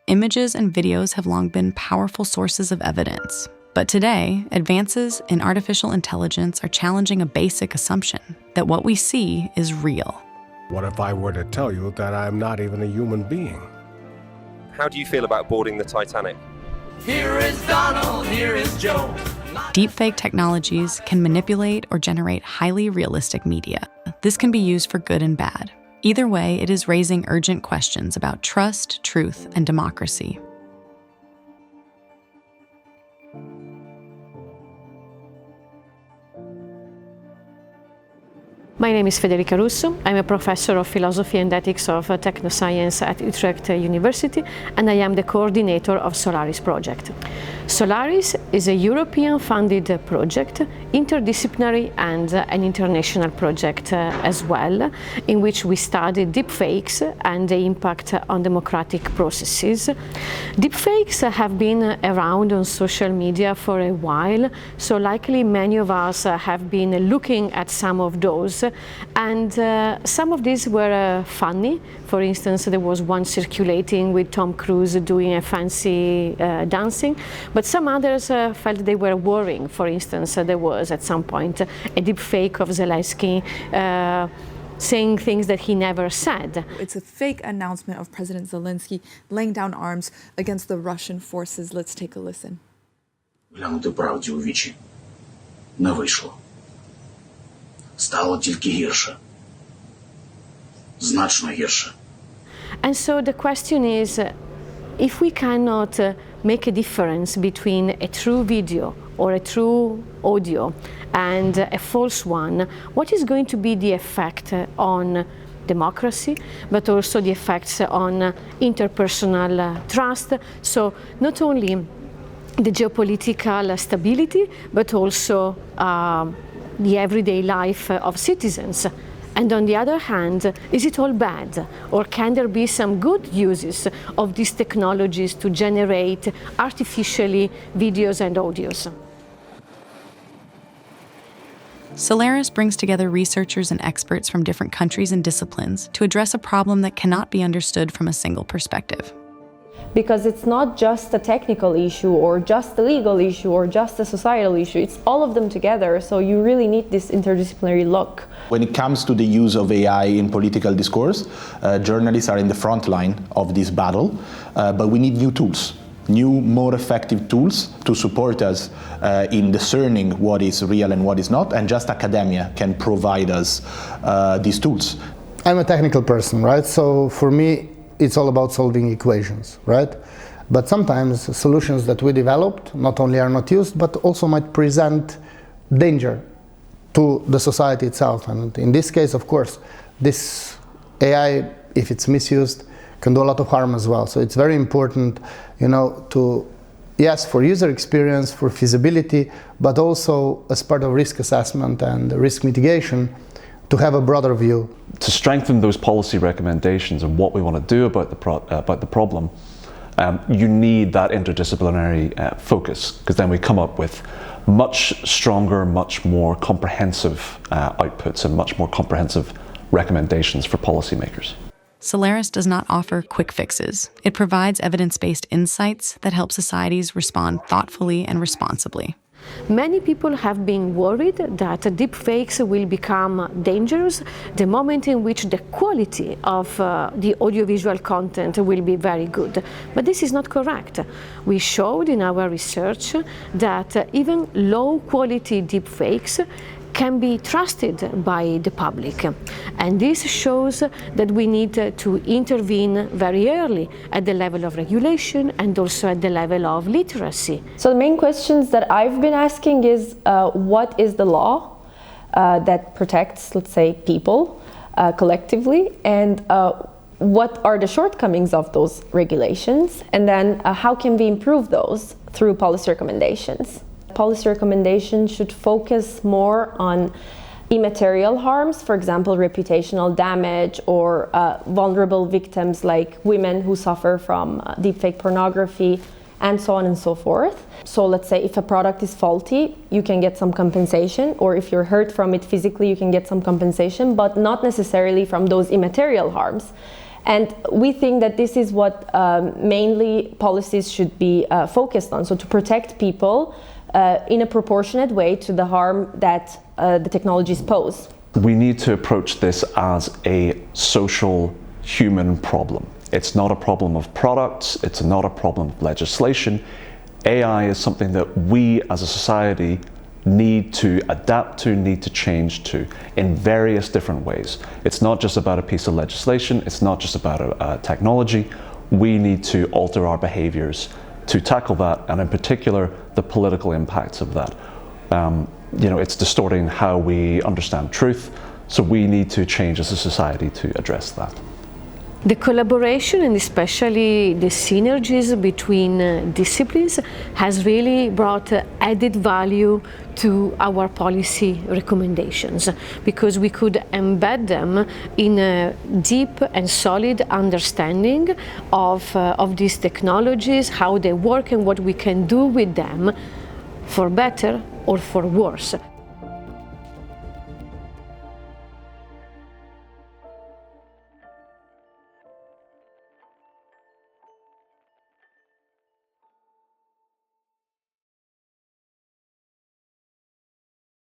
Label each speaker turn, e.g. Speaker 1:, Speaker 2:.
Speaker 1: Images and videos have long been powerful sources of evidence. But today, advances in artificial intelligence are challenging a basic assumption that what we see is real.
Speaker 2: What if I were to tell you that I'm not even a human being?
Speaker 3: How do you feel about boarding the Titanic?
Speaker 4: Here is Donald, here is Joe.
Speaker 1: Deepfake technologies can manipulate or generate highly realistic media. This can be used for good and bad. Either way, it is raising urgent questions about trust, truth, and democracy.
Speaker 5: My name is Federica Russo. I'm a professor of philosophy and ethics of technoscience at Utrecht University, and I am the coordinator of Solaris project. Solaris is a European-funded project, interdisciplinary and an international project as well, in which we study deepfakes and the impact on democratic processes. Deepfakes have been around on social media for a while, so likely many of us have been looking at some of those. And some of these were funny. For instance, there was one circulating with Tom Cruise doing a fancy dancing, but some others felt they were worrying. For instance, there was at some point a deep fake of Zelensky saying things that he never said.
Speaker 6: It's a fake announcement of President Zelensky laying down arms against the Russian forces. Let's take a listen.
Speaker 7: Глянути правді у вічі не вийшло. Стало тільки гірше. Значно гірше.
Speaker 5: And so the question is, if we cannot make a difference between a true video or a true audio and a false one, what is going to be the effect on democracy, but also the effects on interpersonal trust? So not only the geopolitical stability, but also the everyday life of citizens. And on the other hand, is it all bad? Or can there be some good uses of these technologies to generate artificially videos and audios?
Speaker 1: Solaris brings together researchers and experts from different countries and disciplines to address a problem that cannot be understood from a single perspective.
Speaker 8: Because it's not just a technical issue or just a legal issue or just a societal issue, it's all of them together, so you really need this interdisciplinary look.
Speaker 9: When it comes to the use of AI in political discourse, journalists are in the front line of this battle, but we need new tools, new, more effective tools to support us in discerning what is real and what is not, and just academia can provide us these tools.
Speaker 10: I'm a technical person, right? So for me, it's all about solving equations, right? But sometimes solutions that we developed not only are not used, but also might present danger to the society itself. And in this case, of course, this AI, if it's misused, can do a lot of harm as well. So it's very important, yes, for user experience, for feasibility, but also as part of risk assessment and risk mitigation, to have a broader view.
Speaker 11: To strengthen those policy recommendations and what we want to do about the problem, you need that interdisciplinary focus, because then we come up with much stronger, much more comprehensive outputs and much more comprehensive recommendations for policymakers.
Speaker 1: Solaris does not offer quick fixes. It provides evidence-based insights that help societies respond thoughtfully and responsibly.
Speaker 5: Many people have been worried that deepfakes will become dangerous the moment in which the quality of the audiovisual content will be very good. But this is not correct. We showed in our research that even low-quality deepfakes can be trusted by the public. And this shows that we need to intervene very early at the level of regulation and also at the level of literacy.
Speaker 8: So the main questions that I've been asking is what is the law that protects, let's say, people collectively, and what are the shortcomings of those regulations, and then how can we improve those through policy recommendations. Policy recommendations should focus more on immaterial harms, for example, reputational damage or vulnerable victims like women who suffer from deepfake pornography, and so on and so forth. So let's say if a product is faulty, you can get some compensation, or if you're hurt from it physically, you can get some compensation, but not necessarily from those immaterial harms. And we think that this is what mainly policies should be focused on, so to protect people in a proportionate way to the harm that the technologies pose.
Speaker 11: We need to approach this as a social human problem. It's not a problem of products, it's not a problem of legislation. AI is something that we as a society need to adapt to, need to change to in various different ways. It's not just about a piece of legislation, it's not just about a technology. We need to alter our behaviors to tackle that, and in particular, the political impacts of that. It's distorting how we understand truth, so we need to change as a society to address that.
Speaker 5: The collaboration and especially the synergies between disciplines has really brought added value to our policy recommendations, because we could embed them in a deep and solid understanding of these technologies, how they work and what we can do with them for better or for worse.